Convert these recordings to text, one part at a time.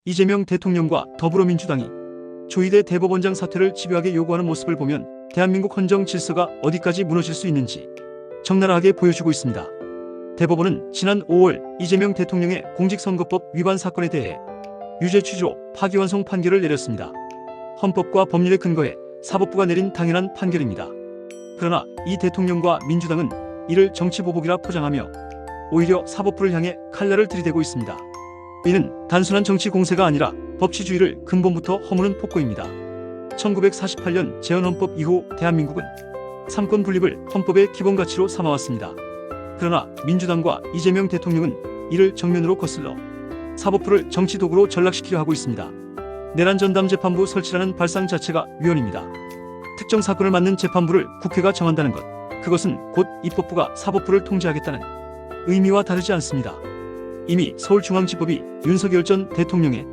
이재명 대통령과 더불어민주당이 조희대 대법원장 사퇴를 집요하게 요구하는 모습을 보면 대한민국 헌정 질서가 어디까지 무너질 수 있는지 적나라하게 보여주고 있습니다. 대법원은 지난 5월 이재명 대통령의 공직선거법 위반 사건에 대해 유죄 취지로 파기환송 판결을 내렸습니다. 헌법과 법률에 근거해 사법부가 내린 당연한 판결입니다. 그러나 이 대통령과 민주당은 이를 정치보복이라 포장하며 오히려 사법부를 향해 칼날을 들이대고 있습니다. 이는 단순한 정치 공세가 아니라 법치주의를 근본부터 허무는 폭거입니다. 1948년 재헌헌법 이후 대한민국은 삼권 분립을 헌법의 기본 가치로 삼아왔습니다. 그러나 민주당과 이재명 대통령은 이를 정면으로 거슬러 사법부를 정치 도구로 전락시키려 하고 있습니다. 내란 전담 재판부 설치라는 발상 자체가 위헌입니다. 특정 사건을 맡는 재판부를 국회가 정한다는 것, 그것은 곧 입법부가 사법부를 통제하겠다는 의미와 다르지 않습니다. 이미 서울중앙지법이 윤석열 전 대통령의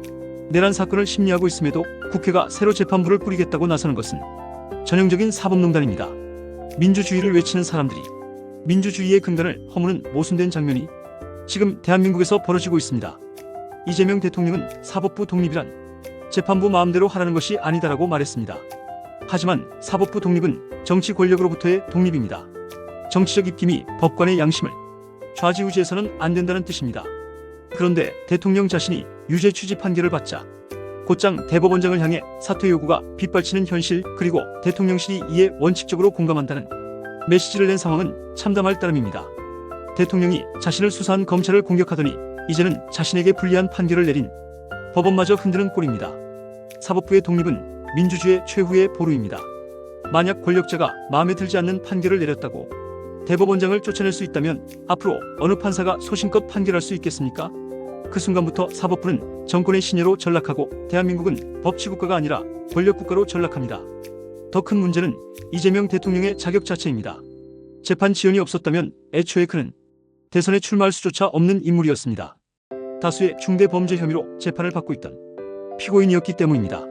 내란 사건을 심리하고 있음에도 국회가 새로 재판부를 꾸리겠다고 나서는 것은 전형적인 사법농단입니다. 민주주의를 외치는 사람들이 민주주의의 근간을 허무는 모순된 장면이 지금 대한민국에서 벌어지고 있습니다. 이재명 대통령은 사법부 독립이란 재판부 마음대로 하라는 것이 아니다라고 말했습니다. 하지만 사법부 독립은 정치 권력으로부터의 독립입니다. 정치적 입김이 법관의 양심을 좌지우지해서는 안 된다는 뜻입니다. 그런데 대통령 자신이 유죄 취지 판결을 받자 곧장 대법원장을 향해 사퇴 요구가 빗발치는 현실, 그리고 대통령실이 이에 원칙적으로 공감한다는 메시지를 낸 상황은 참담할 따름입니다. 대통령이 자신을 수사한 검찰을 공격하더니 이제는 자신에게 불리한 판결을 내린 법원마저 흔드는 꼴입니다. 사법부의 독립은 민주주의의 최후의 보루입니다. 만약 권력자가 마음에 들지 않는 판결을 내렸다고 대법원장을 쫓아낼 수 있다면 앞으로 어느 판사가 소신껏 판결할 수 있겠습니까? 그 순간부터 사법부는 정권의 신여로 전락하고 대한민국은 법치국가가 아니라 권력국가로 전락합니다. 더 큰 문제는 이재명 대통령의 자격 자체입니다. 재판 지연이 없었다면 애초에 그는 대선에 출마할 수조차 없는 인물이었습니다. 다수의 중대 범죄 혐의로 재판을 받고 있던 피고인이었기 때문입니다.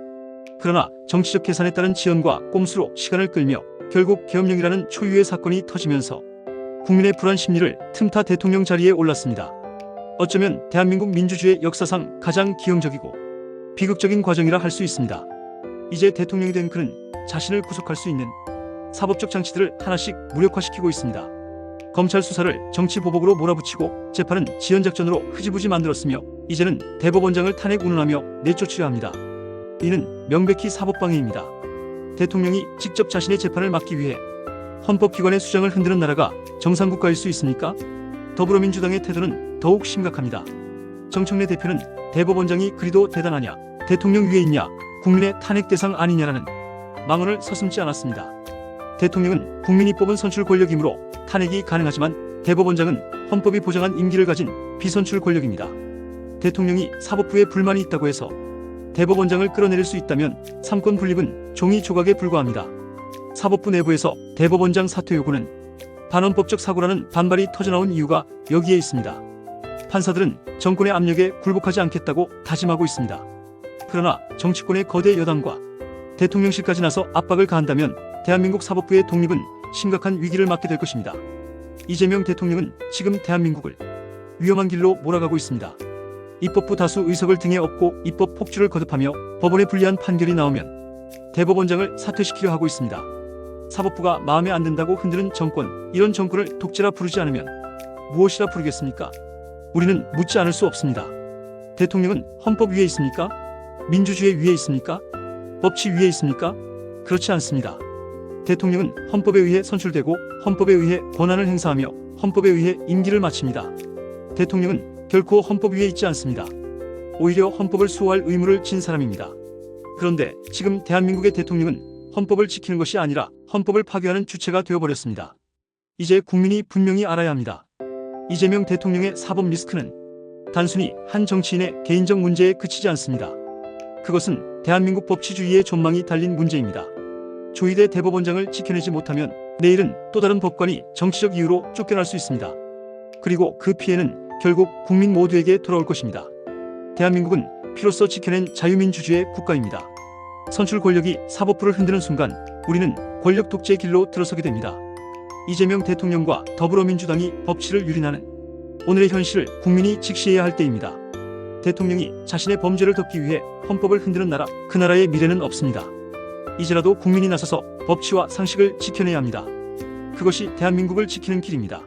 그러나 정치적 계산에 따른 지연과 꼼수로 시간을 끌며 결국 계엄령이라는 초유의 사건이 터지면서 국민의 불안 심리를 틈타 대통령 자리에 올랐습니다. 어쩌면 대한민국 민주주의 역사상 가장 기형적이고 비극적인 과정이라 할 수 있습니다. 이제 대통령이 된 그는 자신을 구속할 수 있는 사법적 장치들을 하나씩 무력화시키고 있습니다. 검찰 수사를 정치 보복으로 몰아붙이고 재판은 지연작전으로 흐지부지 만들었으며 이제는 대법원장을 탄핵 운운하며 내쫓으려 합니다. 이는 명백히 사법방해입니다. 대통령이 직접 자신의 재판을 막기 위해 헌법기관의 수장을 흔드는 나라가 정상국가일 수 있습니까? 더불어민주당의 태도는 더욱 심각합니다. 정청래 대표는 대법원장이 그리도 대단하냐, 대통령 위에 있냐, 국민의 탄핵 대상 아니냐라는 망언을 서슴지 않았습니다. 대통령은 국민이 뽑은 선출 권력이므로 탄핵이 가능하지만 대법원장은 헌법이 보장한 임기를 가진 비선출 권력입니다. 대통령이 사법부에 불만이 있다고 해서 대법원장을 끌어내릴 수 있다면 삼권 분립은 종이 조각에 불과합니다. 사법부 내부에서 대법원장 사퇴 요구는 반헌법적 사고라는 반발이 터져나온 이유가 여기에 있습니다. 판사들은 정권의 압력에 굴복하지 않겠다고 다짐하고 있습니다. 그러나 정치권의 거대 여당과 대통령실까지 나서 압박을 가한다면 대한민국 사법부의 독립은 심각한 위기를 맞게 될 것입니다. 이재명 대통령은 지금 대한민국을 위험한 길로 몰아가고 있습니다. 입법부 다수 의석을 등에 업고 입법 폭주를 거듭하며 법원에 불리한 판결이 나오면 대법원장을 사퇴시키려 하고 있습니다. 사법부가 마음에 안 든다고 흔드는 정권, 이런 정권을 독재라 부르지 않으면 무엇이라 부르겠습니까? 우리는 묻지 않을 수 없습니다. 대통령은 헌법 위에 있습니까? 민주주의 위에 있습니까? 법치 위에 있습니까? 그렇지 않습니다. 대통령은 헌법에 의해 선출되고 헌법에 의해 권한을 행사하며 헌법에 의해 임기를 마칩니다. 대통령은 결코 헌법 위에 있지 않습니다. 오히려 헌법을 수호할 의무를 진 사람입니다. 그런데 지금 대한민국의 대통령은 헌법을 지키는 것이 아니라 헌법을 파괴하는 주체가 되어버렸습니다. 이제 국민이 분명히 알아야 합니다. 이재명 대통령의 사법 리스크는 단순히 한 정치인의 개인적 문제에 그치지 않습니다. 그것은 대한민국 법치주의의 존망이 달린 문제입니다. 조희대 대법원장을 지켜내지 못하면 내일은 또 다른 법관이 정치적 이유로 쫓겨날 수 있습니다. 그리고 그 피해는 결국 국민 모두에게 돌아올 것입니다. 대한민국은 피로써 지켜낸 자유민주주의 국가입니다. 선출 권력이 사법부를 흔드는 순간 우리는 권력 독재의 길로 들어서게 됩니다. 이재명 대통령과 더불어민주당이 법치를 유린하는 오늘의 현실을 국민이 직시해야 할 때입니다. 대통령이 자신의 범죄를 덮기 위해 헌법을 흔드는 나라, 그 나라의 미래는 없습니다. 이제라도 국민이 나서서 법치와 상식을 지켜내야 합니다. 그것이 대한민국을 지키는 길입니다.